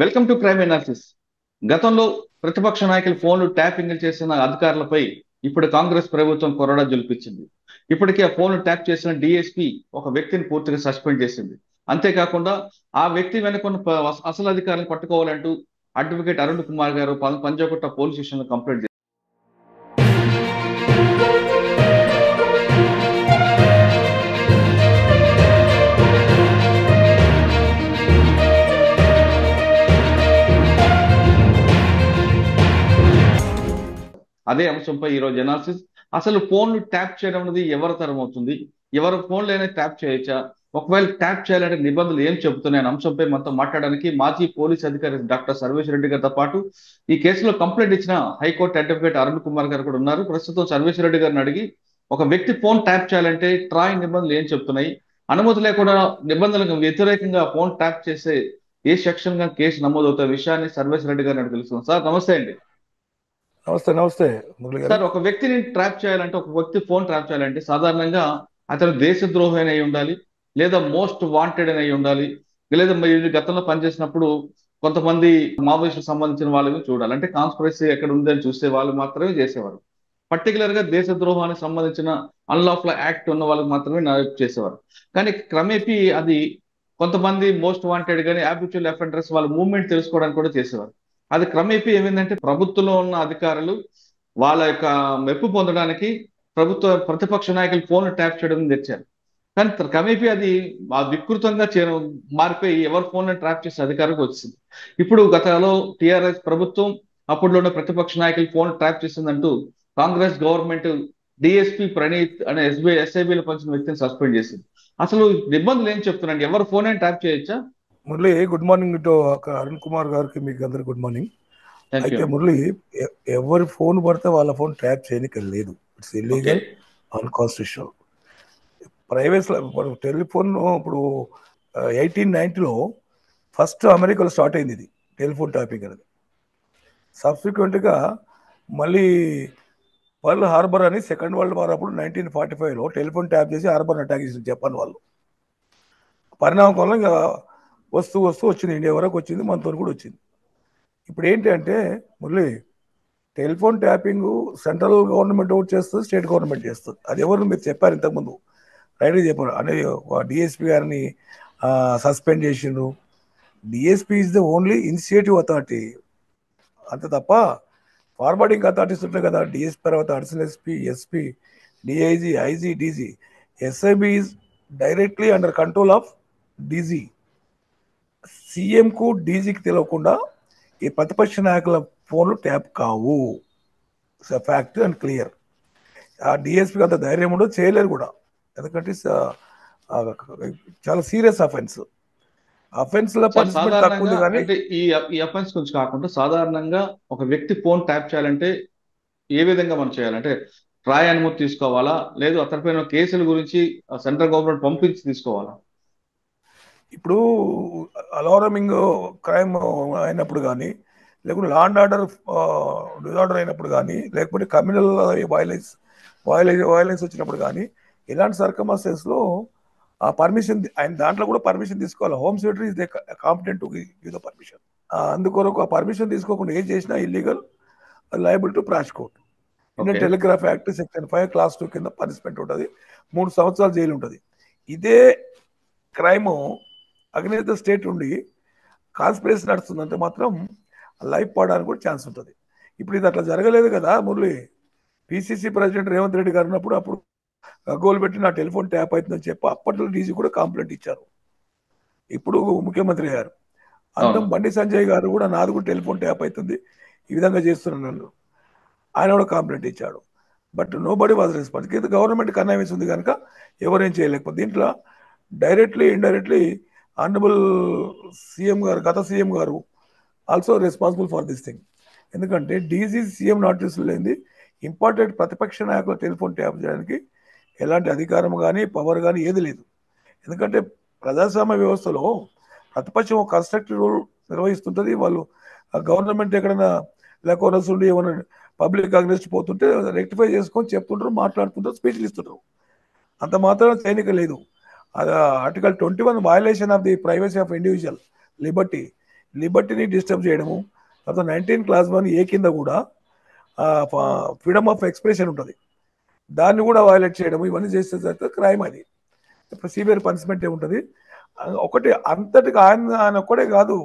Welcome to crime analysis. గతంలో ప్రతిపక్ష నాయకులు ఫోన్లు ట్యాపింగ్ చేసిన అధికారులపై ఇప్పుడు కాంగ్రెస్ ప్రభుత్వం కొరడా జులిపించింది. ఇప్పటికే ఆ ఫోన్లు ట్యాప్ చేసిన డిఎస్పీ ఒక వ్యక్తిని పూర్తిగా సస్పెండ్ చేసింది. అంతేకాకుండా ఆ వ్యక్తి వెనుకున్న అసలు అధికారులను పట్టుకోవాలంటూ అడ్వకేట్ అరుణ్ కుమార్ గారు పంజాగుట్ట పోలీస్ స్టేషన్ లో కంప్లైంట్ చేశారు. అదే అంశంపై ఈ రోజు ఎనాలిసిస్. అసలు ఫోన్లు ట్యాప్ చేయడం అనేది ఎవరి తరం అవుతుంది, ఎవరి ఫోన్లైనా ట్యాప్ చేయొచ్చా, ఒకవేళ ట్యాప్ చేయాలంటే నిబంధనలు ఏం చెబుతున్నాయి అనే అంశంపై మనతో మాట్లాడడానికి మాజీ పోలీస్ అధికారి డాక్టర్ సర్వేష్ రెడ్డి గారితో పాటు ఈ కేసులో కంప్లైంట్ ఇచ్చిన హైకోర్టు అడ్వకేట్ అరుణ్ కుమార్ గారు కూడా ఉన్నారు. ప్రస్తుతం సర్వేష్ రెడ్డి గారిని అడిగి ఒక వ్యక్తి ఫోన్ ట్యాప్ చేయాలంటే ట్రాయ్ నిబంధనలు ఏం చెప్తున్నాయి, అనుమతి లేకుండా నిబంధనలకు వ్యతిరేకంగా ఫోన్ ట్యాప్ చేసే ఏ సెక్షన్ గా కేసు నమోదవుతున్న విషయాన్ని సర్వేష్ రెడ్డి గారిని అడిగి తెలుసుకున్నాం. సార్ నమస్తే అండి. నమస్తే నమస్తే మురళి గారు. సార్, ఒక వ్యక్తిని ట్రాప్ చేయాలంటే, ఒక వ్యక్తి ఫోన్ ట్రాప్ చేయాలంటే సాధారణంగా అతను దేశద్రోహి అని అయి ఉండాలి, లేదా మోస్ట్ వాంటెడ్ అని అయి ఉండాలి, లేదా మీరు గతంలో పనిచేసినప్పుడు కొంతమంది మావోయిస్టులకు సంబంధించిన వాళ్ళని చూడాలి. అంటే కాన్స్పిరసీ ఎక్కడ ఉందని చూసే వాళ్ళు మాత్రమే చేసేవారు. పర్టికులర్ గా దేశద్రోహానికి సంబంధించిన అన్లాఫుల్ యాక్ట్ ఉన్న వాళ్ళకి మాత్రమే చేసేవారు. కానీ క్రమేపీ అది కొంతమంది మోస్ట్ వాంటెడ్ కానీ హ్యాబిచువల్ అఫెండర్స్ వాళ్ళ మూవ్మెంట్ తెలుసుకోవడానికి కూడా చేసేవారు. అది క్రమేపీ ఏమైందంటే ప్రభుత్వంలో ఉన్న అధికారులు వాళ్ళ యొక్క మెప్పు పొందడానికి ప్రతిపక్ష నాయకులు ఫోన్ ట్యాప్ చేయడం తెచ్చారు. కానీ క్రమేపీ అది వికృతంగా మారిపోయి ఎవరి ఫోన్ ట్రాప్ చేసే అధికారికి వచ్చింది. ఇప్పుడు గతంలో టిఆర్ఎస్ ప్రభుత్వం అప్పుడులో ఉన్న ప్రతిపక్ష నాయకులు ఫోన్ ట్రాప్ చేసిందంటూ కాంగ్రెస్ గవర్నమెంట్ డిఎస్పీ ప్రణీత్ అనే ఎస్ఐబిలో పంచిన వ్యక్తిని సస్పెండ్ చేసింది. అసలు నిబంధనలు ఏం చెప్తున్నాండి, ఎవరి ఫోన్ ట్యాప్ చేయొచ్చా? Murali, good morning to Arun Kumar గారికి, మీకు అందరికి గుడ్ మార్నింగ్. అయితే మురళి, ఎవరి ఫోన్ పడితే వాళ్ళ ఫోన్ ట్యాప్ చేయడానికి లేదు. It's illegal, unconstitutional. Private telephone ఇప్పుడు 1890లో ఫస్ట్ అమెరికాలో స్టార్ట్ అయింది ఇది టెలిఫోన్ ట్యాపింగ్ అనేది. సబ్సిక్వెంట్గా మళ్ళీ పర్ల్ హార్బర్ అని సెకండ్ వరల్డ్ వార్ అప్పుడు 1945లో టెలిఫోన్ ట్యాప్ చేసి హార్బర్ అటాక్ చేసింది జపాన్ వాళ్ళు. పరిణామం ఇంకా వస్తూ వచ్చింది, ఇండియా వరకు వచ్చింది, మనతో కూడా వచ్చింది. ఇప్పుడు ఏంటి అంటే Murali, telephone tapping central government ఒకటి చేస్తుంది, స్టేట్ గవర్నమెంట్ చేస్తుంది. అది ఎవరు మీరు చెప్పారు ఇంతకుముందు, రైట్గా చెప్పారు. అనేది డిఎస్పీ గారిని సస్పెండ్ చేసిండ్రు. DSP is the only initiative authority, అంతే తప్ప ఫార్వర్డింగ్ అథారిటీస్ ఉంటాయి కదా. డిఎస్పీ తర్వాత additional SP, SP, DIG, IG, DG. SIB is directly under control of DG. సీఎంకు డీజీకి తెలియకుండా ఈ ప్రతిపక్ష నాయకుల ఫోన్లు ట్యాప్ కావు. Fact and clear. ఆ డిఎస్పీకి అంత ధైర్యం ఉండదు, చేయలేరు కూడా. ఎందుకంటే చాలా సీరియస్ అఫెన్స్. అఫెన్స్లో పనిష్మెంట్ తక్కువ ఉంది. కానీ అంటే ఈ అఫెన్స్ గురించి కాకుండా సాధారణంగా ఒక వ్యక్తి ఫోన్ ట్యాప్ చేయాలంటే ఏ విధంగా మనం చేయాలంటే ట్రాయ్ అనుమతి తీసుకోవాలా, లేదు అతనిపైన కేసుల గురించి సెంట్రల్ గవర్నమెంట్ పంపించి తీసుకోవాలా? ఇప్పుడు అలారమింగ్ క్రైమ్ అయినప్పుడు కానీ, లేకుంటే లా అండ్ ఆర్డర్ డిజార్డర్ అయినప్పుడు కానీ, లేకపోతే కమ్యూనల్ వైలెన్స్ వచ్చినప్పుడు కానీ, ఇలాంటి సర్కమ్స్టెన్స్లో ఆ పర్మిషన్ ఆయన దాంట్లో కూడా పర్మిషన్ తీసుకోవాలి. Home secretary is the competent to give the permission. అందుకొరకు ఆ పర్మిషన్ తీసుకోకుండా ఏం చేసినా illegal, liable to prosecute. Indian telegraph act section 5 class 2 కింద పనిష్మెంట్ ఉంటుంది, 3 సంవత్సరాలు జైలు ఉంటుంది. ఇదే క్రైమ్ అగ్నేత స్టేట్ ఉండి కాన్స్పిరసీ నడుస్తుందంటే మాత్రం లైఫ్ పడడానికి కూడా ఛాన్స్ ఉంటుంది. ఇప్పుడు ఇది అట్లా జరగలేదు కదా మురళి. పిసిసి ప్రెసిడెంట్ రేవంత్ రెడ్డి గారు ఉన్నప్పుడు అప్పుడు గోల్ పెట్టి నా టెలిఫోన్ ట్యాప్ అవుతుందని చెప్పి అప్పట్లో డీజీ కూడా కంప్లైంట్ ఇచ్చారు. ఇప్పుడు ముఖ్యమంత్రి గారు అందరం బండి సంజయ్ గారు కూడా నాది కూడా టెలిఫోన్ ట్యాప్ అవుతుంది, ఈ విధంగా చేస్తున్నాను, ఆయన కూడా కంప్లైంట్ ఇచ్చాడు. But nobody was response. కింద గవర్నమెంట్ కన్వీన్స్ ఉంది కనుక ఎవరేం చేయలేకపోతే దీంట్లో డైరెక్ట్లీ ఇండైరెక్ట్లీ ఆనరబుల్ సీఎం గారు, గత సీఎం గారు also responsible for this thing. ఎందుకంటే డీజీ సీఎం నోటీసులు లేనిది ఇంపార్టెంట్ ప్రతిపక్ష నాయకుల టెలిఫోన్ ట్యాప్ చేయడానికి ఎలాంటి అధికారం కానీ పవర్ కానీ ఏది లేదు. ఎందుకంటే ప్రజాస్వామ్య వ్యవస్థలో ప్రతిపక్షం ఒక కన్స్ట్రక్టివ్ రోల్ నిర్వహిస్తుంటుంది. వాళ్ళు గవర్నమెంట్ ఎక్కడైనా లేకపోతే ఉండి ఏమైనా పబ్లిక్ అగ్రెస్ట్ పోతుంటే రెక్టిఫై చేసుకొని చెప్తుంటారు, మాట్లాడుతుంటారు, స్పీచ్లు ఇస్తుంటారు. అంత మాత్రం సైనిక లేదు. Article 21 violation of the privacy of individual లిబర్టీని డిస్టర్బ్ చేయడము. తర్వాత 19 క్లాస్ 1 ఏ కింద కూడా ఫ్రీడమ్ ఆఫ్ ఎక్స్ప్రెషన్ ఉంటుంది, దాన్ని కూడా వయలేట్ చేయడం, ఇవన్నీ చేస్తే తర్వాత క్రైమ్. అది సివియర్ పనిష్మెంట్ ఉంటుంది. ఒకటి అంతటికి ఆయన ఒక్కడే కాదు,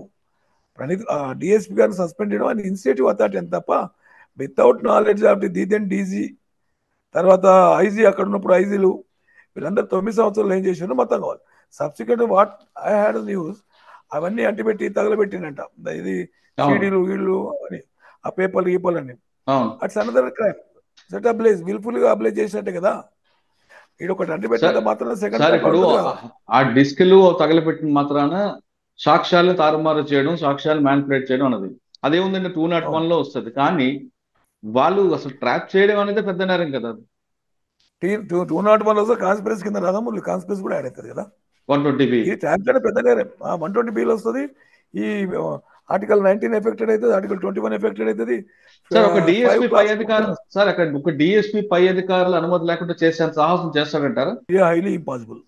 ప్రణీత్ డిఎస్పీ గారిని సస్పెండ్ చేయడం ఆయన ఇనిషియేటివ్ అథారిటీ అని తప్ప without knowledge of the then DG, తర్వాత ఐజీ, అక్కడ ఉన్నప్పుడు ఐజీలు వీళ్ళందరూ 9 సంవత్సరాలు ఏం చేశారో మొత్తం కావాలి. Subsequent what I had news అవన్నీ అంటిపెట్టి తగలబెట్టిందంట, ఇది సీడీలు వీళ్ళు అని, ఆ పేపర్లు గీపర్లు అన్ని. It's another crime. Set ablaze wilful గా అబ్లేజ్ చేసినట్టే కదా. ఇది ఒకటి అంటిపెట్టినంత మాత్రం సెకండ్ సార్ ఇప్పుడు ఆ డిస్క్లు తగలపెట్టిన మాత్రాన సాక్ష్యాలను తారుమారు చేయడం, సాక్ష్యాలు మ్యానిపులేట్ చేయడం అన్నది అదేముందంటే 201 లో వస్తుంది. కానీ వాళ్ళు అసలు ట్రాప్ చేయడం అనేది పెద్ద నేరం కదా. 201 కాన్స్పిరసీ కింద రాదా, ముందు కాన్స్పిరసీ కూడా యాడ్ అవుతుంది కదా. 120B ఇది ట్రాప్ చేయడం పెద్ద నేరం. 120B వస్తుంది. ఈ ఆర్టికల్ 19 ఎఫెక్టెడ్ అవుతుంది, ఆర్టికల్ 21 ఎఫెక్టెడ్ అవుతుంది. సార్ ఒక డిఎస్పీ పై అధికారులు, సార్ అక్కడ ఒక డిఎస్పీ పై అధికారులు అనుమతి లేకుండా చేసేంత సాహసం చేస్తాడంటారా? హైలీ ఇంపాసిబుల్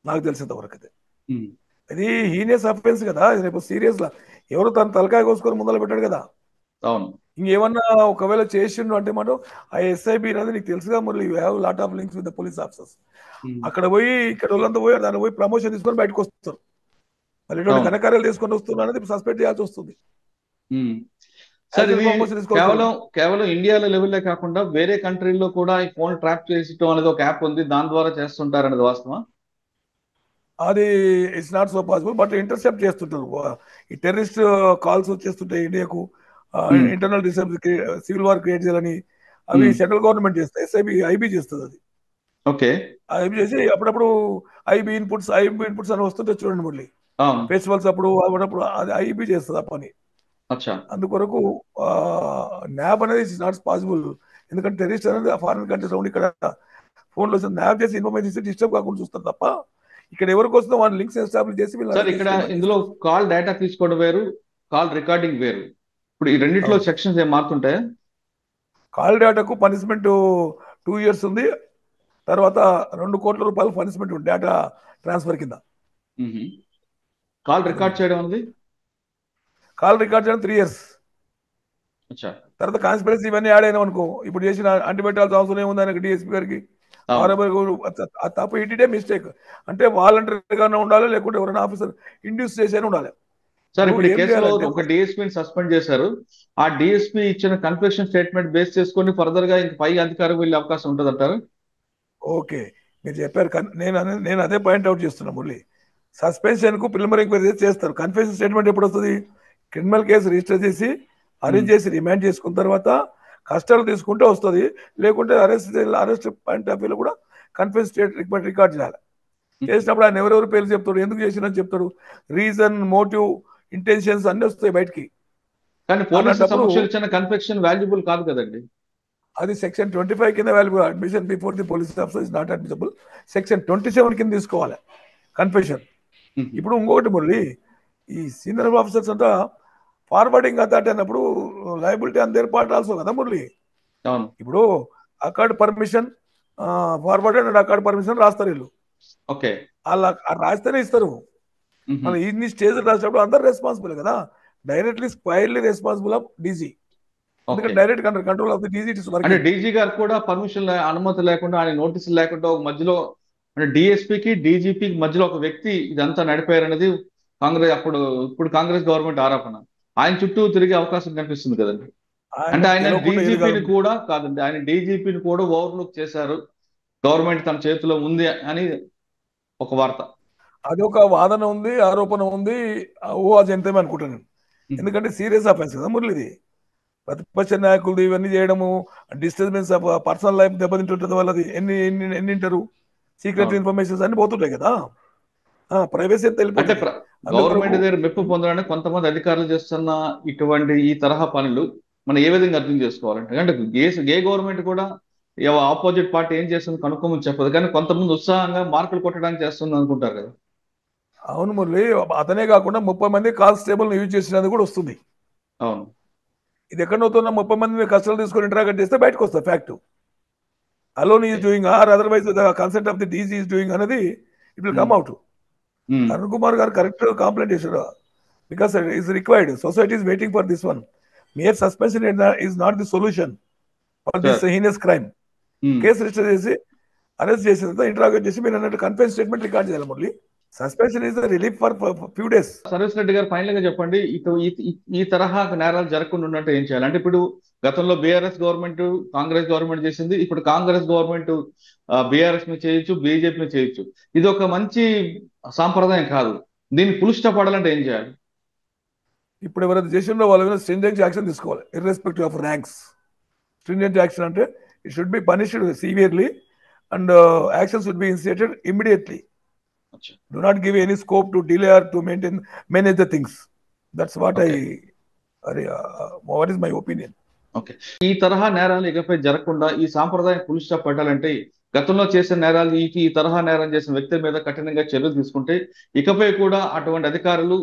నాకు తెలిసేంత వరకు అయితే. ఇది హీనియస్ అఫెన్స్ కదా, రేపు సీరియస్ లా ఎవరు తన తలకాయ కోసుకొని ముందర పెట్టాడు కదా. అవును. ఇంకేమన్నా ఒకవేళ చేసిండు అంటే మనం ఆ ఎస్ఐబి అనేది నీకు తెలుసుగా, మరి you have lot of links with the police officers. అక్కడ పోయి ఇక్కడ వాళ్ళంతా పోయి దాన్ని పోయి ప్రమోషన్ తీసుకొని బయటకు వస్తారు. మళ్ళీ ఇటువంటి ఘనకార్యాలు తీసుకొని వస్తున్నారు అనేది సస్పెండ్ చేయాల్సి వస్తుంది. సార్ ఇది కేవలం ఇండియాలో లెవెల్లో కాకుండా వేరే కంట్రీల్లో కూడా ఈ ఫోన్ ట్రాప్ చేసడం అనేది ఒక యాప్ ఉంది, దాని ద్వారా చేస్తుంటారు అనేది వాస్తవా? అది it's not so possible, but intercept చేస్తుంటారు. ఈ టెర్రరిస్ట్ కాల్స్ వచ్చేస్తుంటాయి ఇండియాకు, ఇంటర్నల్ సివిల్ వార్ క్రియేట్ చేయాలని, అవి సెంట్రల్ గవర్నమెంట్ చేస్తాయి, ఐబీ చేస్తుంది. అది ఓకే, ఐబీ చేసి అప్పుడప్పుడు ఐబీ ఇన్పుట్స్ అని వస్తుంటే చూడండి, మళ్ళీ ఫెస్టివల్స్ అప్పుడు అది ఐబీ చేస్తుంది ఆ పని. అందుకొరకు న్యాబ్ అనేది ఇట్స్ నాట్ పాసిబుల్, ఎందుకంటే టెర్రరిస్ట్ అనేది ఫారిన్ కంట్రీస్ లో ఇక్కడ ఫోన్ లో న్యాబ్ చేసి ఇన్ఫర్మేషన్ ఇస్తే డిస్టర్బ్ కాకుండా చూస్తారు తప్ప ఇక్కడ ఎవరికి వస్తుందో వాళ్ళ లింక్స్ ఎస్టాబ్లిష్ చేసి ఇక్కడ ఇందులో కాల్ డేటా తీసుకోవడం వేరు, కాల్ రికార్డింగ్ వేరు. ఇప్పుడు ఈ రెండిట్లో సెక్షన్స్ ఏం మారుతుంటాయా? కాల్ డేటాకు పనిష్మెంట్ 2 years ఉంది, తర్వాత 2 కోట్ల రూపాయలు పనిష్మెంట్ ఉంది డేటా ట్రాన్స్ఫర్ కింద. కాల్ రికార్డ్ చేయడం ఉంది, కాల్ రికార్డ్ చేయడం 3 years. తర్వాత కాన్స్పిరసీ ఇవన్నీ యాడ్ అయినా అనుకో, ఇప్పుడు చేసిన అంటిపెట్టాల్సిన అవసరం ఏముంది ఆయనకి, డిఎస్పీ గారికి. తప్ప ఇటే మిస్టేక్ అంటే వాలంటరీగానే ఉండాలి, లేకుంటే ఎవరైనా ఆఫీసర్ ఇండ్యూస్ చేసే ఉండాలి. సార్ ఇప్పుడు ఈ కేసులో ఒక డిఎస్పీని సస్పెండ్ చేశారు, ఆ డిఎస్పీ ఇచ్చిన కన్ఫెషన్ స్టేట్మెంట్ బేస్ చేసుకొని ఫర్దర్ గా ఇంక పై అధికారం వెళ్ళే అవకాశం ఉంటుంది అంటారు? ఓకే, మీరు చెప్పారు. నేను అదే పాయింట్ అవుట్ చేస్తున్నా మురళి. సస్పెన్షన్ కు ప్రిలిమినరీ ఎంక్వైరీ చేస్తారు. కన్ఫెషన్ స్టేట్మెంట్ ఎప్పుడు వస్తుంది? క్రిమినల్ కేసు రిజిస్టర్ చేసి అరెస్ట్ చేసి రిమాండ్ చేసుకున్న తర్వాత కస్టడీ తీసుకుంటే వస్తుంది, లేకుంటే అరెస్ట్ పాయింట్ ఆఫ్ వ్యూలో కూడా కన్ఫెషన్ స్టేట్మెంట్ రికార్డ్ చేయాలి. చేసినప్పుడు ఆయన ఎవరెవరు పేర్లు చెప్తాడు, ఎందుకు చేసినని చెప్తాడు, రీజన్, మోటివ్, ఇంటెన్షన్స్ అన్ని వస్తాయి బయటికి. కానీ పోలీసు సమక్షంలో ఇచ్చిన కన్ఫెషన్ వాల్యుబుల్ కాదు కదండి. అది సెక్షన్ 25 కింద valuable. Admission before the police officer is not admissible. Section 27 కింద తీసుకోవాలి కన్ఫెషన్. ఇప్పుడు ఇంకొకటి మురళి, ఈ సీనియర్ ఆఫీసర్స్ అంతా ఫార్వర్డింగ్ అథారిటీ అన్నప్పుడు liability on their part also కదా మురళి. ఇప్పుడు accord permission forwarded and accord permission రాస్తారు వీళ్ళు. ఓకే, అలా రాస్తేనే ఇస్తారు. మనం ఇన్ని స్టేజ్ రాసినప్పుడు అందరు రెస్పాన్సిబుల్ కదా. డైరెక్ట్లీ స్క్వైర్లీ రెస్పాన్సిబుల్ ఆఫ్ డీజీ, ఎందుకంటే direct control of the DG. అంటే డీజీ గారు కూడా పర్మిషన్ అనుమతి లేకుండా, ఆయన నోటీసులు లేకుండా మధ్యలో, అంటే డిఎస్పీకి డీజీపీకి మధ్యలో ఒక వ్యక్తి ఇదంతా నడిపారనేది ఇప్పుడు కాంగ్రెస్ గవర్నమెంట్ ఆరోపణ. ఆయన చుట్టూ తిరిగే అవకాశం కనిపిస్తుంది కదండి. అంటే ఆయన డీజీపీని కూడా కాదండి, ఆయన డీజీపీని కూడా ఓవర్లుక్ చేశారు, గవర్నమెంట్ తన చేతిలో ఉంది అని ఒక వార్త. అదొక వాదన ఉంది, ఆరోపణ ఉంది, ఊహాజనితమే అనుకుంటాను. ఎందుకంటే సీరియస్ అఫెన్స్ కదా మురళి ఇది. ప్రతిపక్ష నాయకులు ఇవన్నీ చేయడము, డిస్టర్బెన్స్ ఆఫ్ పర్సనల్ లైఫ్ దెబ్బతింటుంటుంది వాళ్ళది. ఎన్ని వింటారు, సీక్రెట్ ఇన్ఫర్మేషన్స్ అన్ని పోతుంటాయి కదా, ప్రైవసీ అంటే గవర్నమెంట్ దగ్గర మెప్పు పొందడానికి కొంతమంది అధికారులు చేస్తున్న ఇటువంటి ఈ తరహా పనులు మనం ఏ విధంగా అర్థం చేసుకోవాలంటే, అంటే ఏ గవర్నమెంట్ కూడా ఆపోజిట్ పార్టీ ఏం చేస్తుంది కనుక్కోమని చెప్పదు, కానీ కొంతమంది ఉత్సాహంగా మార్కులు కొట్టడానికి చేస్తుంది అనుకుంటారు కదా. అవును మురళి, అతనే కాకుండా 30 మంది కానిస్టేబుల్ యూజ్ చేసినది కూడా వస్తుంది. అవును, ఇది ఎక్కడవుతున్నా 30 మంది కస్టడీలో తీసుకొని ఇంటరాగేట్ చేస్తే బయటకు వస్తుంది fact. Alone is doing or otherwise the consent of the DG is doing అనేది it will come out. Arun Kumar garu correct complaint చేశారు, because it is required. Society is waiting for this one. Mere suspension is not the solution for this heinous crime. Case register చేసి arrest చేసిన తర్వాత interrogate చేసి మీరు అన్నట్టు కన్ఫెన్స్ statement record చేయాలి. Murali, suspension is the relief for few days. Sarveswara Reddy garu final గా చెప్పండి, ఈ తరహా నేరాలు జరగకుండా ఉన్నట్టు ఏం చేయాలి? అంటే ఇప్పుడు గతంలో బీఆర్ఎస్ గవర్నమెంట్, కాంగ్రెస్ గవర్నమెంట్ చేసింది, ఇప్పుడు కాంగ్రెస్ గవర్నమెంట్ బీఆర్ఎస్ మీద చేయొచ్చు, బీజేపీ మీద చేయొచ్చు. ఇది ఒక మంచి సాంప్రదాయం కాదు. దీన్ని పులుష్టపడాలంటే ఏం చేయాలి? ఇప్పుడు ఎవరైతే చేసిందో వాళ్ళ మీద స్ట్రింజెంట్ యాక్షన్ తీసుకోవాలి, irrespective of ranks. Stringent action అంటే it should be punished severely and action should be initiated immediately. Do not give any scope to delay or to manage the things. That's what what is my opinion. Okay, ఈ తరహా నేరాలు ఇకపై జరగకుండా ఈ సాంప్రదాయం పులుష్టపడాలంటే గతంలో చేసిన నేరాలు ఈ తరహా నేరం చేసిన వ్యక్తి మీద కఠినంగా చర్యలు తీసుకుంటే ఇకపై కూడా అటువంటి అధికారులు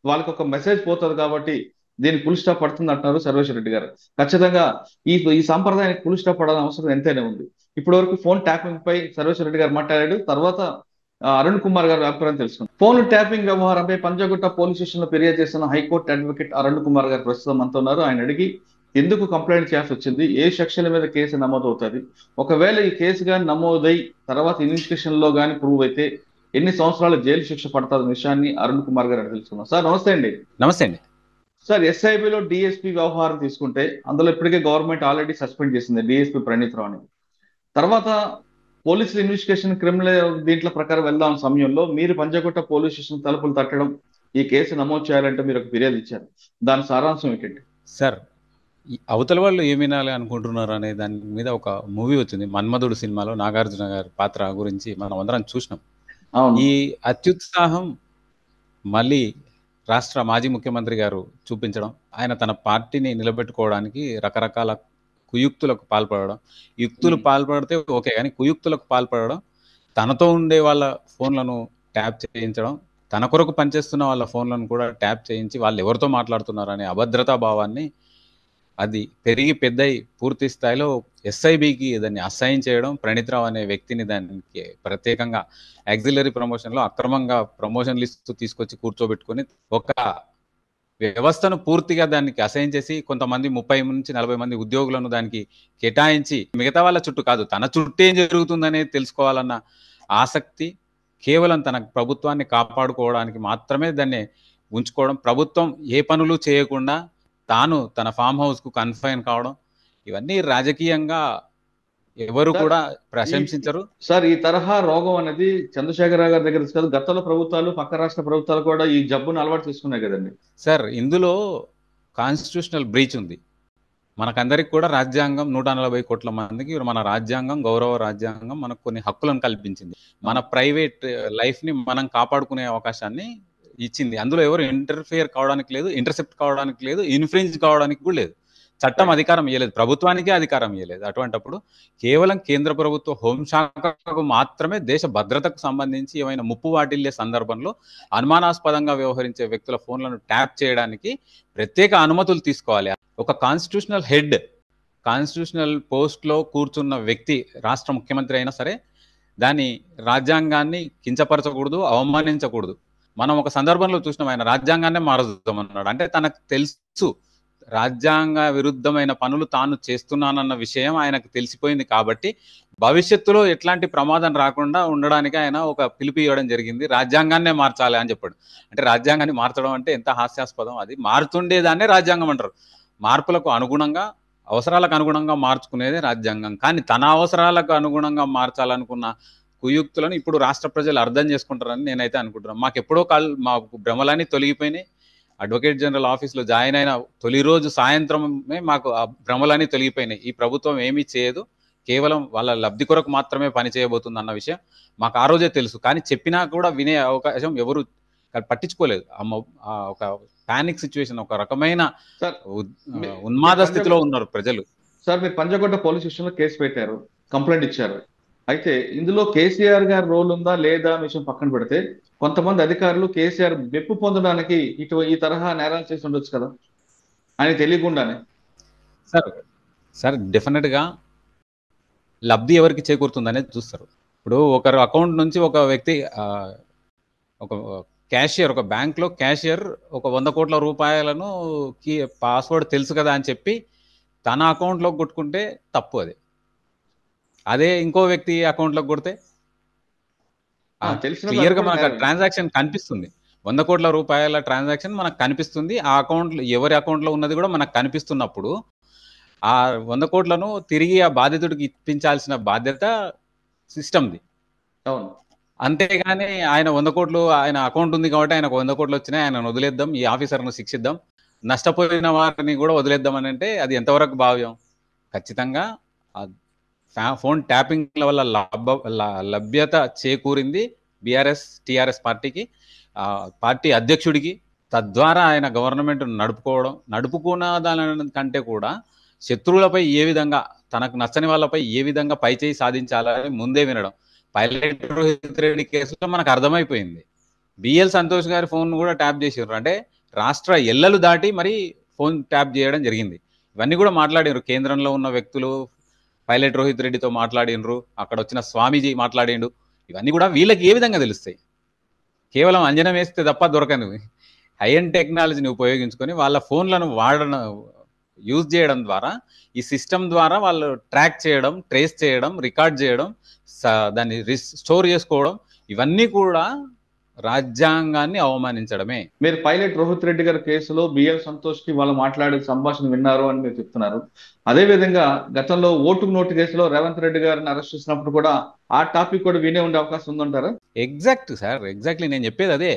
వాళ్ళకి ఒక మెసేజ్ పోతుంది కాబట్టి దీనికి పులుస్టాప్ పడుతుంది అంటున్నారు సర్వేశ్వర రెడ్డి గారు. ఖచ్చితంగా ఈ సాంప్రదాయానికి పులుస్టాప్ పడాల్సిన అవసరం ఎంతైనా ఉంది. ఇప్పటి వరకు ఫోన్ ట్యాపింగ్ పై సర్వేశ్వర రెడ్డి గారు మాట్లాడాడు. తర్వాత అరుణ్ కుమార్ గారి అభిప్రాయం తెలుసుకుందాం. ఫోన్ ట్యాపింగ్ వ్యవహారంపై పంజాగుట్ట పోలీస్ స్టేషన్ లో ఫిర్యాదు చేసిన హైకోర్టు అడ్వకేట్ అరుణ్ కుమార్ గారు ప్రస్తుతం మనతో ఉన్నారు. ఆయన అడిగి ఎందుకు కంప్లైంట్ చేయాల్సి వచ్చింది, ఏ సెక్షన్ల మీద కేసు నమోదవుతుంది, ఒకవేళ ఈ కేసు కానీ నమోదై తర్వాత ఇన్వెస్టిగేషన్ లో కానీ ప్రూవ్ అయితే ఎన్ని సంవత్సరాల జైలు శిక్ష పడుతుంది విషయాన్ని అరుణ్ కుమార్ గారు తెలుసుకున్నాం. సార్ నమస్తే అండి. నమస్తే అండి. సార్, ఎస్ఐబిలో డిఎస్పీ వ్యవహారం తీసుకుంటే అందులో ఇప్పటికే గవర్నమెంట్ ఆల్రెడీ సస్పెండ్ చేసింది డిఎస్పీ ప్రణీత్ రావుని. తర్వాత పోలీసులు ఇన్వెస్టిగేషన్ క్రిమినల్ దీంట్ల ప్రకారం వెళ్దాం సమయంలో మీరు పంజాగుట్ట పోలీస్ స్టేషన్ తలుపులు తట్టడం, ఈ కేసు నమోదు చేయాలంటే మీరు ఒక ఫిర్యాదు ఇచ్చారు. దాని సారాంశం ఏంటండి? సార్, అవతల వాళ్ళు ఏమి వినాలి అనుకుంటున్నారు అనే దాని మీద ఒక మూవీ వచ్చింది, మన్మధుడు సినిమాలో నాగార్జున గారి పాత్ర గురించి మనం అందరం చూసినాం. ఈ అత్యుత్సాహం మళ్ళీ రాష్ట్ర మాజీ ముఖ్యమంత్రి గారు చూపించడం, ఆయన తన పార్టీని నిలబెట్టుకోవడానికి రకరకాల కుయుక్తులకు పాల్పడడం, యుక్తులు పాల్పడితే ఓకే, కానీ కుయుక్తులకు పాల్పడడం, తనతో ఉండే వాళ్ళ ఫోన్లను ట్యాప్ చేయించడం, తన కొరకు పనిచేస్తున్న వాళ్ళ ఫోన్లను కూడా ట్యాప్ చేయించి వాళ్ళు ఎవరితో మాట్లాడుతున్నారు అనే అభద్రతా భావాన్ని అది పెరిగి పెద్దయి పూర్తి స్థాయిలో ఎస్ఐబికి దాన్ని అసైన్ చేయడం, ప్రణీత్ రావు అనే వ్యక్తిని దానికి ప్రత్యేకంగా యాక్సిలరీ ప్రమోషన్లో అక్రమంగా ప్రమోషన్ లిస్టు తీసుకొచ్చి కూర్చోబెట్టుకొని ఒక వ్యవస్థను పూర్తిగా దానికి అసైన్ చేసి కొంతమంది 30 నుంచి 40 మంది ఉద్యోగులను దానికి కేటాయించి మిగతా వాళ్ళ చుట్టూ కాదు తన చుట్టూ ఏం జరుగుతుందనేది తెలుసుకోవాలన్న ఆసక్తి, కేవలం తన ప్రభుత్వాన్ని కాపాడుకోవడానికి మాత్రమే దాన్ని ఉంచుకోవడం, ప్రభుత్వం ఏ పనులు చేయకుండా తాను తన ఫామ్ హౌస్ కు కన్ఫైన్ కావడం, ఇవన్నీ రాజకీయంగా ఎవరు కూడా ప్రశంసించరు. సార్, ఈ తరహా రోగం అనేది చంద్రశేఖరరావు గారి దగ్గర కాదు, గతంలో ప్రభుత్వాలు పక్క రాష్ట్ర ప్రభుత్వాలు కూడా ఈ జబ్బును అలవాటు చేసుకున్నాయి కదండి. సార్, ఇందులో కాన్స్టిట్యూషనల్ బ్రీచ్ ఉంది. మనకందరికి కూడా రాజ్యాంగం 140 కోట్ల మందికి మన రాజ్యాంగం, గౌరవ రాజ్యాంగం మనకు కొన్ని హక్కులను కల్పించింది. మన ప్రైవేట్ లైఫ్ ని మనం కాపాడుకునే అవకాశాన్ని ఇచ్చింది. అందులో ఎవరు ఇంటర్ఫియర్ కావడానికి లేదు, ఇంటర్సెప్ట్ కావడానికి లేదు, ఇన్ఫ్లుయెన్స్ కావడానికి కూడా లేదు. చట్టం అధికారం ఇవ్వలేదు, ప్రభుత్వానికే అధికారం ఇవ్వలేదు. అటువంటప్పుడు కేవలం కేంద్ర ప్రభుత్వ హోంశాఖకు మాత్రమే దేశ భద్రతకు సంబంధించి ఏమైనా ముప్పు వాటిల్లే సందర్భంలో అనుమానాస్పదంగా వ్యవహరించే వ్యక్తుల ఫోన్లను ట్యాప్ చేయడానికి ప్రత్యేక అనుమతులు తీసుకోవాలి. ఒక కాన్స్టిట్యూషనల్ హెడ్, కాన్స్టిట్యూషనల్ పోస్ట్లో కూర్చున్న వ్యక్తి రాష్ట్ర ముఖ్యమంత్రి అయినా సరే దాని రాజ్యాంగాన్ని కించపరచకూడదు, అవమానించకూడదు. మనం ఒక సందర్భంలో చూసినాం, ఆయన రాజ్యాంగాన్నే మారుద్దామన్నాడు. అంటే తనకు తెలుసు రాజ్యాంగ విరుద్ధమైన పనులు తాను చేస్తున్నానన్న విషయం ఆయనకు తెలిసిపోయింది. కాబట్టి భవిష్యత్తులో ఎట్లాంటి ప్రమాదం రాకుండా ఉండడానికి ఆయన ఒక పిలుపు ఇవ్వడం జరిగింది, రాజ్యాంగాన్నే మార్చాలి అని చెప్పాడు. అంటే రాజ్యాంగాన్ని మార్చడం అంటే ఎంత హాస్యాస్పదం. అది మారుతుండేదాన్నే రాజ్యాంగం అంటారు. మార్పులకు అనుగుణంగా, అవసరాలకు అనుగుణంగా మార్చుకునేది రాజ్యాంగం. కానీ తన అవసరాలకు అనుగుణంగా మార్చాలనుకున్న కుయుక్తులను ఇప్పుడు రాష్ట్ర ప్రజలు అర్థం చేసుకుంటారని నేనైతే అనుకుంటున్నాను. మాకు ఎప్పుడో మాకు భ్రమలన్నీ తొలగిపోయినాయి. అడ్వకేట్ జనరల్ ఆఫీస్లో జాయిన్ అయిన తొలి రోజు సాయంత్రమే మాకు ఆ భ్రమలన్నీ తొలగిపోయినాయి. ఈ ప్రభుత్వం ఏమీ చేయదు, కేవలం వాళ్ళ లబ్ధి కొరకు మాత్రమే పని చేయబోతుంది అన్న విషయం మాకు ఆ రోజే తెలుసు. కానీ చెప్పినా కూడా వినే అవకాశం ఎవరు పట్టించుకోలేదు. ఒక పానిక్ సిచ్యువేషన్, ఒక రకమైన ఉన్మాద స్థితిలో ఉన్నారు ప్రజలు. సార్, మీరు పంజాగుట్ట పోలీస్ స్టేషన్లో కేసు పెట్టారు, కంప్లైంట్ ఇచ్చారు. అయితే ఇందులో కేసీఆర్ గారి రోల్ ఉందా లేదా విషయం పక్కన పెడితే కొంతమంది అధికారులు కేసీఆర్ మెప్పు పొందడానికి ఈ తరహా నేరాలు చేసి ఉండొచ్చు కదా, అని తెలియకుండానే. సార్ డెఫినెట్గా లబ్ధి ఎవరికి చేకూరుతుంది అనేది చూస్తారు. ఇప్పుడు ఒకరు అకౌంట్ నుంచి ఒక వ్యక్తి ఒక క్యాషియర్, ఒక బ్యాంక్లో క్యాషియర్ ఒక 100 కోట్ల రూపాయలను పాస్వర్డ్ తెలుసు కదా అని చెప్పి తన అకౌంట్లోకి కొట్టుకుంటే తప్పు అది. అదే ఇంకో వ్యక్తి అకౌంట్లోకి కొడితే తెలిసిన క్లియర్గా మనకు ఆ ట్రాన్సాక్షన్ కనిపిస్తుంది. 100 కోట్ల రూపాయల ట్రాన్సాక్షన్ మనకు కనిపిస్తుంది. ఆ అకౌంట్లో ఎవరి అకౌంట్లో ఉన్నది కూడా మనకు కనిపిస్తున్నప్పుడు ఆ 100 కోట్లను తిరిగి ఆ బాధితుడికి ఇప్పించాల్సిన బాధ్యత సిస్టమ్ది. అవును. అంతేగాని ఆయన 100 కోట్లు ఆయన అకౌంట్ ఉంది కాబట్టి ఆయనకు 100 కోట్లు వచ్చినాయి, ఆయన వదిలేద్దాం, ఈ ఆఫీసర్ను శిక్షిద్దాం, నష్టపోయిన వారిని కూడా వదిలేద్దాం అని అంటే అది ఎంతవరకు భావ్యం? ఖచ్చితంగా ఫోన్ ట్యాపింగ్ల వల్ల లభ్యత చేకూరింది బీఆర్ఎస్ టీఆర్ఎస్ పార్టీకి, పార్టీ అధ్యక్షుడికి. తద్వారా ఆయన గవర్నమెంట్ నడుపుకున్న దానికంటే కూడా శత్రువులపై ఏ విధంగా, తనకు నచ్చని వాళ్ళపై ఏ విధంగా పైచేయి సాధించాలని ముందే వినడం. పైలట్ రోహిత్ రెడ్డి కేసులో మనకు అర్థమైపోయింది. బిఎల్ సంతోష్ గారి ఫోన్ కూడా ట్యాప్ చేసారు. అంటే రాష్ట్ర ఎల్లలు దాటి మరి ఫోన్ ట్యాప్ చేయడం జరిగింది. ఇవన్నీ కూడా మాట్లాడినరు. కేంద్రంలో ఉన్న వ్యక్తులు పైలట్ రోహిత్ రెడ్డితో మాట్లాడినరు, అక్కడ వచ్చిన స్వామీజీ మాట్లాడిండు. ఇవన్నీ కూడా వీళ్ళకి ఏ విధంగా తెలుస్తాయి? కేవలం అంజనం వేస్తే తప్ప దొరకనివి హై అండ్ టెక్నాలజీని ఉపయోగించుకొని వాళ్ళ ఫోన్లను యూజ్ చేయడం ద్వారా, ఈ సిస్టమ్ ద్వారా వాళ్ళు ట్రాక్ చేయడం, ట్రేస్ చేయడం, రికార్డ్ చేయడం, దాన్ని స్టోర్ చేసుకోవడం, ఇవన్నీ కూడా రాజ్యాంగాన్ని అవమానించడమే. మీరు పైలట్ రోహిత్ రెడ్డి గారి కేసులో బిఎల్ సంతోష్ కి వాళ్ళు మాట్లాడే సంభాషణ విన్నారు అని మీరు చెప్తున్నారు. అదే విధంగా గతంలో ఓటుకు నోటు కేసులో రేవంత్ రెడ్డి గారిని అరెస్ట్ చేసినప్పుడు కూడా ఆ టాపిక్ కూడా వినే ఉండే అవకాశం ఉందంటారా? ఎగ్జాక్ట్ సార్, ఎగ్జాక్ట్లీ నేను చెప్పేది అదే.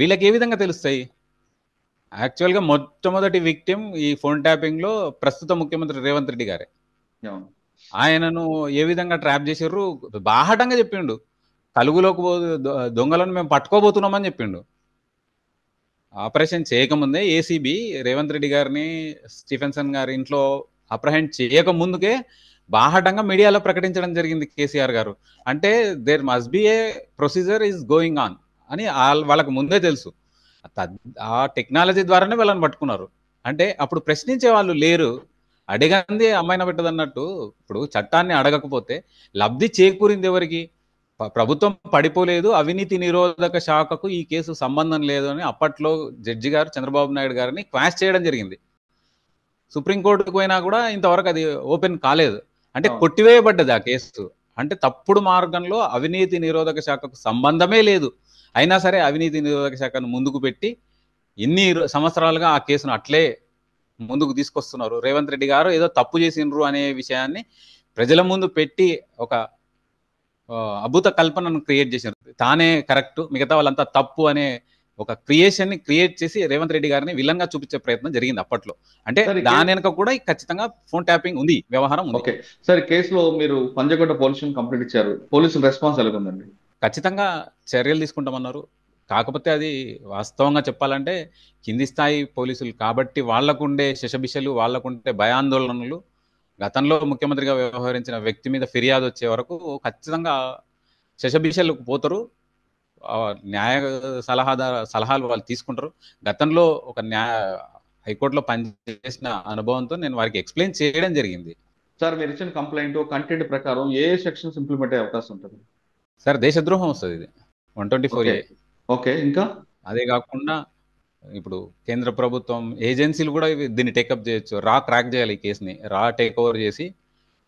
వీళ్ళకి ఏ విధంగా తెలుస్తాయి? యాక్చువల్గా మొట్టమొదటి విక్టిమ్ ఈ ఫోన్ ట్యాపింగ్ లో ప్రస్తుత ముఖ్యమంత్రి రేవంత్ రెడ్డి గారే. ఆయనను ఏ విధంగా ట్రాప్ చేసారు బాహటంగా చెప్పిండు. కలుగులోకి దొంగలను మేము పట్టుకోబోతున్నామని చెప్పిండు. ఆపరేషన్ చేయకముందే ఏసీబీ రేవంత్ రెడ్డి గారిని, స్టీఫెన్సన్ గారి ఇంట్లో అప్రహెండ్ చేయక ముందుకే బాహటంగా మీడియాలో ప్రకటించడం జరిగింది కేసీఆర్ గారు. అంటే there must be a procedure is going on అని వాళ్ళకు ముందే తెలుసు. ఆ టెక్నాలజీ ద్వారానే వాళ్ళని పట్టుకున్నారు. అంటే అప్పుడు ప్రశ్నించే వాళ్ళు లేరు. అడిగంది అమ్మాయిన పెట్టదన్నట్టు ఇప్పుడు చట్టాన్ని అడగకపోతే లబ్ధి చేకూరింది ఎవరికి? ప్రభుత్వం పడిపోలేదు, అవినీతి నిరోధక శాఖకు ఈ కేసు సంబంధం లేదు అని అప్పట్లో జడ్జి గారు చంద్రబాబు నాయుడు గారిని క్వాష్ చేయడం జరిగింది. సుప్రీంకోర్టుకు పోయినా కూడా ఇంతవరకు అది ఓపెన్ కాలేదు. అంటే కొట్టివేయబడ్డది ఆ కేసు. అంటే తప్పుడు మార్గంలో అవినీతి నిరోధక శాఖకు సంబంధమే లేదు. అయినా సరే అవినీతి నిరోధక శాఖను ముందుకు పెట్టి ఎన్ని సంవత్సరాలుగా ఆ కేసును అట్లే ముందుకు తీసుకొస్తున్నారు. రేవంత్ రెడ్డి గారు ఏదో తప్పు చేసిండ్రు అనే విషయాన్ని ప్రజల ముందు పెట్టి ఒక అద్భుత కల్పనను క్రియేట్ చేసినారు. తానే కరెక్ట్, మిగతా వాళ్ళంతా తప్పు అనే ఒక క్రియేషన్ ని క్రియేట్ చేసి రేవంత్ రెడ్డి గారిని విలన్ గా చూపించే ప్రయత్నం జరిగింది అప్పట్లో. అంటే దాని వెనక కూడా ఖచ్చితంగా ఫోన్ ట్యాపింగ్ ఉంది, వ్యవహారం ఉంది. ఓకే సార్, కేసులో మీరు పంజగుట్ట పోలీసులు కంప్లైంట్ ఇచ్చారు. పోలీసుల రెస్పాన్స్ ఎలా ఉందండి? ఖచ్చితంగా చర్యలు తీసుకుంటామన్నారు. కాకపోతే అది వాస్తవంగా చెప్పాలంటే కింది స్థాయి పోలీసులు కాబట్టి వాళ్ళకుండే శశబిషలు, వాళ్ళకుండే భయాందోళనలు, గతంలో ముఖ్యమంత్రిగా వ్యవహరించిన వ్యక్తి మీద ఫిర్యాదు వచ్చే వరకు ఖచ్చితంగా శశబిషలకు పోతారు. న్యాయ సలహాలు వాళ్ళు తీసుకుంటారు. గతంలో ఒక హైకోర్టులో పనిచేసిన అనుభవంతో నేను వారికి ఎక్స్ప్లెయిన్ చేయడం జరిగింది. సార్, మీరు ఇచ్చిన కంప్లైంట్ కంటెంట్ ప్రకారం ఏ సెక్షన్స్ ఇంప్లిమెంట్ అయ్యే అవకాశం ఉంటుంది? సార్, దేశద్రోహం వస్తుంది ఇది 124A. ఓకే, ఇంకా అదే కాకుండా ఇప్పుడు కేంద్ర ప్రభుత్వం ఏజెన్సీలు కూడా దీన్ని టేకప్ చేయొచ్చు. క్రాక్ చేయాలి ఈ కేసుని, టేక్ ఓవర్ చేసి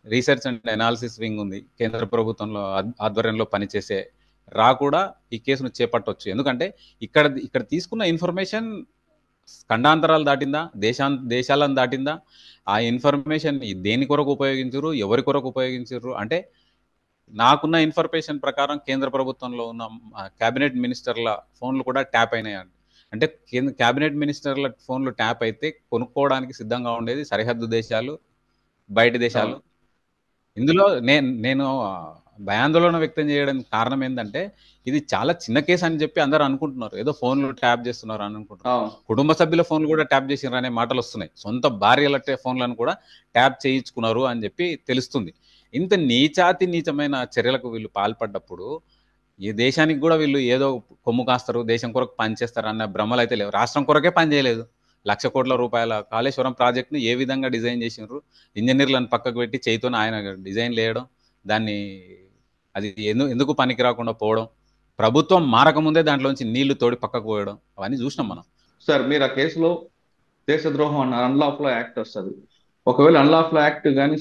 రీసెర్చ్ అండ్ అనాలిసిస్ వింగ్ ఉంది కేంద్ర ప్రభుత్వంలో ఆధ్వర్యంలో పనిచేసే, కూడా ఈ కేసును చేపట్టవచ్చు. ఎందుకంటే ఇక్కడ తీసుకున్న ఇన్ఫర్మేషన్ ఖండాంతరాలు దాటిందా, దేశాలను దాటిందా, ఆ ఇన్ఫర్మేషన్ దేని కొరకు ఉపయోగించరు, ఎవరి కొరకు ఉపయోగించరు అంటే నాకున్న ఇన్ఫర్మేషన్ ప్రకారం కేంద్ర ప్రభుత్వంలో ఉన్న క్యాబినెట్ మినిస్టర్ల ఫోన్లు కూడా ట్యాప్ అయినాయి. అంటే క్యాబినెట్ మినిస్టర్ల ఫోన్లు ట్యాప్ అయితే కొనుక్కోవడానికి సిద్ధంగా ఉండేది సరిహద్దు దేశాలు, బయట దేశాలు. ఇందులో నేను భయాందోళన వ్యక్తం చేయడానికి కారణం ఏంటంటే ఇది చాలా చిన్న కేసు అని చెప్పి అందరూ అనుకుంటున్నారు. ఏదో ఫోన్లు ట్యాప్ చేస్తున్నారు అని అనుకుంటున్నారు. కుటుంబ సభ్యుల ఫోన్లు కూడా ట్యాప్ చేసినారు అనే మాటలు వస్తున్నాయి. సొంత భార్యల ఫోన్లను కూడా ట్యాప్ చేయించుకున్నారు అని చెప్పి తెలుస్తుంది. ఇంత నీచమైన చర్యలకు వీళ్ళు పాల్పడ్డప్పుడు ఈ దేశానికి కూడా వీళ్ళు ఏదో కొమ్ము కాస్తారు, దేశం కొరకు పనిచేస్తారు అన్న భ్రమలు అయితే లేవు. రాష్ట్రం కొరకే పని చేయలేదు. 1,00,000 కోట్ల రూపాయల కాళేశ్వరం ప్రాజెక్ట్ను ఏ విధంగా డిజైన్ చేసినారు, ఇంజనీర్లను పక్కకు పెట్టి చేయితోనే ఆయన డిజైన్ వేయడం, దాన్ని అది ఎందుకు పనికి రాకుండా పోవడం, ప్రభుత్వం మారకముందే దాంట్లోంచి నీళ్లు తోడి పక్కకు పోయడం, అవన్నీ చూసినాం మనం. సార్ మీరు ఆ కేసులో దేశద్రోహం అన్న అన్లాఫుల్ యాక్ట్ వస్తుంది. ఒకవేళ అన్లాఫుల్ యాక్ట్ కానీ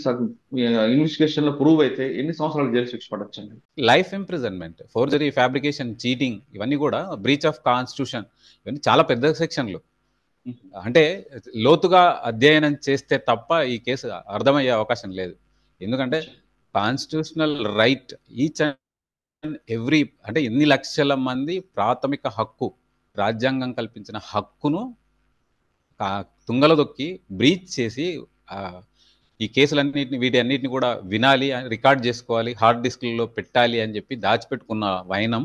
ఇన్వెస్టిగేషన్ లో ప్రూవ్ అయితే ఎన్ని సంవత్సరాలు జైలు శిక్ష పడొచ్చండి? Life imprisonment, forgery, fabrication, cheating, ఇవన్నీ కూడా బ్రీచ్ ఆఫ్ కాన్స్టిట్యూషన్, ఇవన్నీ చాలా పెద్ద సెక్షన్లు. అంటే లోతుగా అధ్యయనం చేస్తే తప్ప ఈ కేసు అర్థమయ్యే అవకాశం లేదు. ఎందుకంటే constitutional right each and every, అంటే ఎన్ని లక్షల మంది ప్రాథమిక హక్కు, రాజ్యాంగం కల్పించిన హక్కును తుంగలో దొక్కి బ్రీచ్ చేసి ఈ కేసులన్నింటినీ వీటన్నిటిని కూడా వినాలి, రికార్డ్ చేసుకోవాలి, హార్డ్ డిస్క్లలో పెట్టాలి అని చెప్పి దాచిపెట్టుకున్న వైనం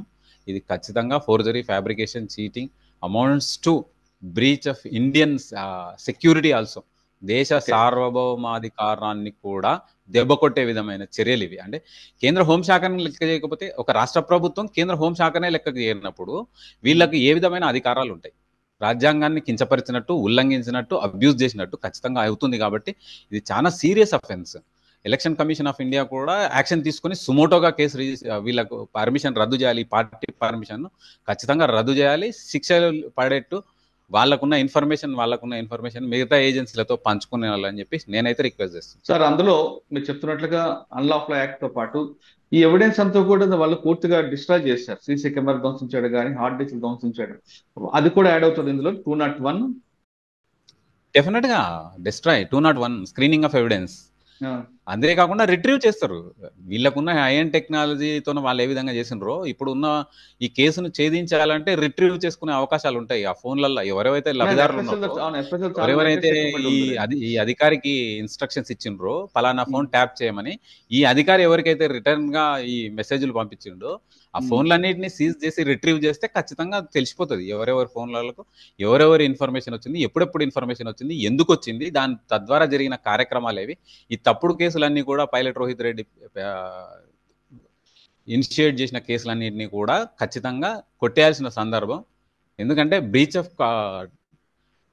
ఇది ఖచ్చితంగా forgery, fabrication, cheating, amounts to breach of Indian security also. దేశ సార్వభౌమాధికారాన్ని కూడా దెబ్బ కొట్టే విధమైన చర్యలు ఇవి. అంటే కేంద్ర హోంశాఖని లెక్క చేయకపోతే, ఒక రాష్ట్ర ప్రభుత్వం కేంద్ర హోంశాఖనే లెక్క చేయనప్పుడు వీళ్ళకి ఏ విధమైన అధికారాలు ఉంటాయి? రాజ్యాంగాన్ని కించపరిచినట్టు, ఉల్లంఘించినట్టు, అబ్యూజ్ చేసినట్టు ఖచ్చితంగా అవుతుంది. కాబట్టి ఇది చాలా serious offence. Election commission of India కూడా యాక్షన్ తీసుకుని సుమోటోగా కేసు వీళ్ళకు పర్మిషన్ రద్దు చేయాలి, పార్టీ పర్మిషన్ ఖచ్చితంగా రద్దు చేయాలి, శిక్షలు పడేట్టు వాళ్ళకున్న ఇన్ఫర్మేషన్ మిగతా ఏజెన్సీలతో పంచుకునే వాళ్ళని చెప్పి నేనైతే రిక్వెస్ట్ చేస్తాను. సార్ అందులో మీరు చెప్తున్నట్లుగా అన్లాఫుల్ యాక్ట్ తో పాటు ఈ ఎవిడెన్స్ అంతా కూడా వాళ్ళు పూర్తిగా డిస్ట్రాయ్ చేశారు. సీసీ కెమెరా ధ్వంసించాడు కానీ, హార్డ్ డిస్క్ ధ్వంసించాడు, అది కూడా యాడ్ అవుతుంది ఇందులో. 201 డెఫినెట్ గా డిస్ట్రాయ్, 201 స్క్రీనింగ్ ఆఫ్ ఎవిడెన్స్. అంతేకాకుండా రిట్రీవ్ చేస్తారు. వీళ్ళకున్న హైఎండ్ టెక్నాలజీతో వాళ్ళు ఏ విధంగా చేసినారో ఇప్పుడు ఉన్న ఈ కేసును ఛేదించాలంటే రిట్రీవ్ చేసుకునే అవకాశాలు ఉంటాయి. ఆ ఫోన్లలో ఎవరైతే లబ్ధిదారులు ఉన్నారో, ఎవరైతే ఈ అధికారికి ఇన్స్ట్రక్షన్స్ ఇచ్చిండ్రో పలానా ఫోన్ ట్యాప్ చేయమని, ఈ అధికారి ఎవరికైతే రిటర్న్ గా ఈ మెసేజ్లు పంపించిండో ఆ ఫోన్లన్నింటినీ సీజ్ చేసి రిట్రీవ్ చేస్తే ఖచ్చితంగా తెలిసిపోతుంది ఎవరెవరి ఫోన్లకు ఎవరెవరి ఇన్ఫర్మేషన్ వచ్చింది, ఎప్పుడెప్పుడు ఇన్ఫర్మేషన్ వచ్చింది, ఎందుకు వచ్చింది, దాని తద్వారా జరిగిన కార్యక్రమాలు ఏవి. ఈ తప్పుడు కేసులన్నీ కూడా పైలట్ రోహిత్ రెడ్డి ఇనిషియేట్ చేసిన కేసులన్నింటినీ కూడా ఖచ్చితంగా కొట్టేయాల్సిన సందర్భం. ఎందుకంటే బ్రీచ్ ఆఫ్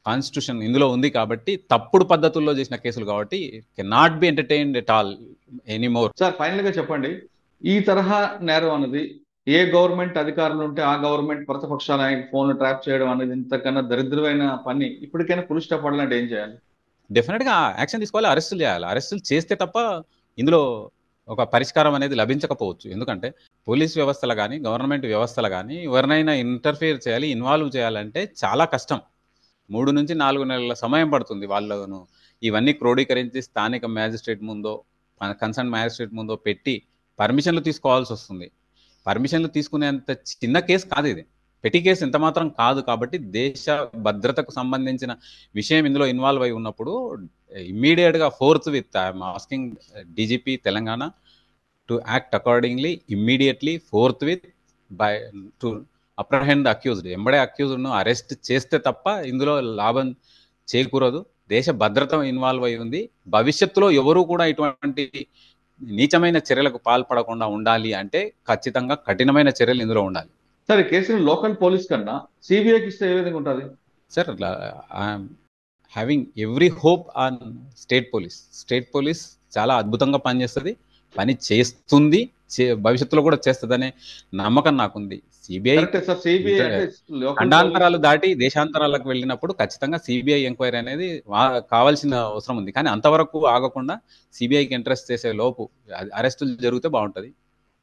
కాన్స్టిట్యూషన్ ఇందులో ఉంది కాబట్టి, తప్పుడు పద్ధతుల్లో చేసిన కేసులు కాబట్టి cannot be entertained at all anymore. Sir final గా చెప్పండి, ఈ తరహా నేరం అనేది ఏ గవర్నమెంట్ అధికారులు ఉంటే ఆ గవర్నమెంట్ ప్రతిపక్షాల ఫోన్లు ట్రాప్ చేయడం అనేది ఇంతకన్నా దరిద్రమైన పని. ఇప్పటికైనా పులి స్టాప్ పడాలంటే ఏం చేయాలి? డెఫినెట్ గా యాక్షన్ తీసుకోవాలి, అరెస్టులు చేయాలి. అరెస్టులు చేస్తే తప్ప ఇందులో ఒక పరిష్కారం అనేది లభించకపోవచ్చు. ఎందుకంటే పోలీస్ వ్యవస్థలు కానీ, గవర్నమెంట్ వ్యవస్థలు కానీ ఎవరినైనా ఇంటర్ఫియర్ చేయాలి, ఇన్వాల్వ్ చేయాలంటే చాలా కష్టం. 3 నుంచి 4 నెలల సమయం పడుతుంది. వాళ్ళను ఇవన్నీ క్రోడీకరించి స్థానిక మ్యాజిస్ట్రేట్ ముందో, కన్సర్న్ మ్యాజిస్ట్రేట్ ముందో పెట్టి పర్మిషన్లు తీసుకోవాల్సి వస్తుంది. పర్మిషన్లు తీసుకునేంత చిన్న కేసు కాదు ఇది, పెట్టి కేసు ఎంత మాత్రం కాదు. కాబట్టి దేశ భద్రతకు సంబంధించిన విషయం ఇందులో ఇన్వాల్వ్ అయి ఉన్నప్పుడు ఇమ్మీడియట్ గా fourth with I'm asking DGP Telangana to act accordingly immediately, fourth with by to apprehend accused. ఎంబడే అక్యూజ్డ్ను అరెస్ట్ చేస్తే తప్ప ఇందులో లాభం చేకూరదు. దేశ భద్రత ఇన్వాల్వ్ అయి ఉంది. భవిష్యత్తులో ఎవరు కూడా ఇటువంటి నీచమైన చర్యలకు పాల్పడకుండా ఉండాలి అంటే ఖచ్చితంగా కఠినమైన చర్యలు ఇందులో ఉండాలి. సార్ ఈ కేసును లోకల్ పోలీస్ కన్నా సిబిఐకి ఇస్తే ఏ విధంగా ఉంటుంది? Sir I'm having every hope on state police. State police చాలా అద్భుతంగా పనిచేస్తుంది, పని చేస్తుంది, భవిష్యత్తులో కూడా చేస్తుందనే నమ్మకం నాకుంది. సిబిఐ ఖండాంతరాలు దాటి దేశాంతరాలకు వెళ్ళినప్పుడు ఖచ్చితంగా సిబిఐ ఎంక్వైరీ అనేది కావాల్సిన అవసరం ఉంది. కానీ అంతవరకు ఆగకుండా సిబిఐకి ఇంట్రెస్ట్ చేసే లోపు అరెస్టులు జరిగితే బాగుంటుంది.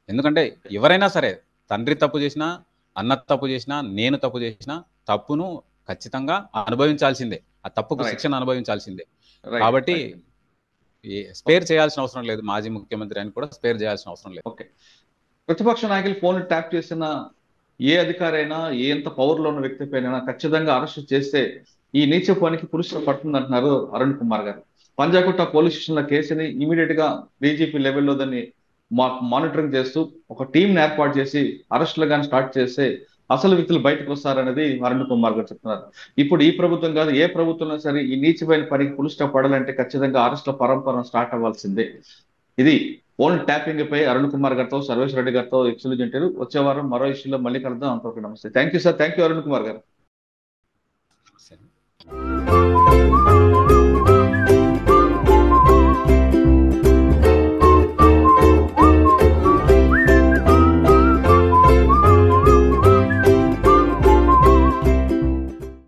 ఎందుకంటే ఎవరైనా సరే, తండ్రి తప్పు చేసినా, అన్న తప్పు చేసినా, నేను తప్పు చేసినా, తప్పును ఖచ్చితంగా అనుభవించాల్సిందే, ఆ తప్పుకు శిక్షణ అనుభవించాల్సిందే. కాబట్టి స్పేర్ చేయాల్సిన అవసరం లేదు. మాజీ ముఖ్యమంత్రి అని కూడా స్పేర్ చేయాల్సిన అవసరం లేదు. ఓకే, ప్రతిపక్ష నాయకులు ఫోన్ ట్యాప్ చేసిన ఏ అధికారి అయినా, ఎంత పవర్ లో ఉన్న వ్యక్తి పైన ఖచ్చితంగా అరెస్ట్ చేస్తే ఈ నీచ పనికి పురుషులు పడుతుంది అంటున్నారు అరుణ్ కుమార్ గారు. పంజాగుట్ట పోలీస్ స్టేషన్ లో కేసుని ఇమీడియట్ గా డీజీపీ లెవెల్లో దాన్ని మానిటరింగ్ చేస్తూ ఒక టీం ఏర్పాటు చేసి అరెస్టులు కానీ స్టార్ట్ చేస్తే అసలు వ్యక్తులు బయటకు వస్తారనేది అరుణ్ కుమార్ గారు చెప్తున్నారు. ఇప్పుడు ఈ ప్రభుత్వం కాదు, ఏ ప్రభుత్వం సరే ఈ నీచమైన పనికి పులి స్టాప్ పడాలంటే ఖచ్చితంగా అరెస్టుల పరంపర స్టార్ట్ అవ్వాల్సిందే. ఇది ఫోన్ ట్యాపింగ్ పై అరుణ్ కుమార్ గారితో, సర్వేష్ రెడ్డి గారితో ఎక్స్క్లూజివ్ ఇంటర్వ్యూ. వచ్చే వారం మరో ఇష్యూలో మళ్ళీ కలుద్దాం. అంతవరకు నమస్తే. Thank you sir. Thank you Arun Kumar గారు.